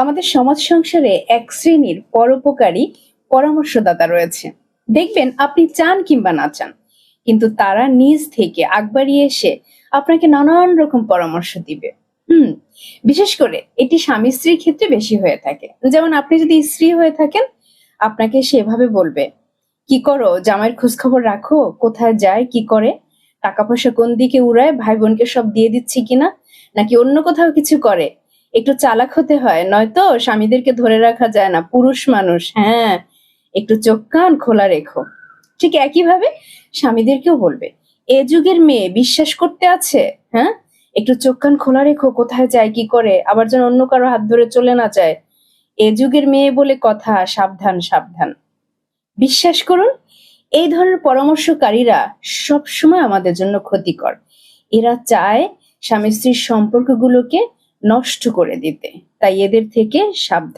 আমাদের সমাজ সংসারে এক শ্রেণীর পরোপকারী পরামর্শদাতা রয়েছে। দেখবেন আপনি চান কিংবা না চান, কিন্তু তারা নিজ থেকে আগ বাড়িয়ে এসে আপনাকে নানান রকম পরামর্শ দিবে। হুম। বিশেষ করে এটি স্বামী স্ত্রীর ক্ষেত্রে বেশি হয়ে থাকে। যেমন আপনি যদি স্ত্রী হয়ে থাকেন, আপনাকে সেভাবে বলবে, কি করো, জামাইয়ের খোঁজ খবর রাখো, কোথায় যায়, কি করে, টাকা পয়সা কোন দিকে উড়ায়, ভাই বোনকে সব দিয়ে দিচ্ছি কিনা, নাকি অন্য কোথাও কিছু করে। একটু চালাক হতে হয়, নয়তো স্বামীদেরকে ধরে রাখা যায় না, পুরুষ মানুষ। হ্যাঁ, একটু চোখ কান খোলা রেখো। ঠিক একইভাবে স্বামীদেরকেও বলবে, এ যুগের মেয়ে বিশ্বাস করতে আছে। হ্যাঁ, একটু চোখ কান খোলা রেখো, কোথায় যায়, কি করে, আবার যেন অন্য কারো হাত ধরে চলে না যায়। এ যুগের মেয়ে বলে কথা, সাবধান সাবধান। বিশ্বাস করুন, এই ধরনের পরামর্শকারীরা সবসময় আমাদের জন্য ক্ষতিকর। এরা চায় স্বামী স্ত্রীর সম্পর্কগুলোকে নষ্ট করে দিতে। তাই এদের থেকে সাবধান।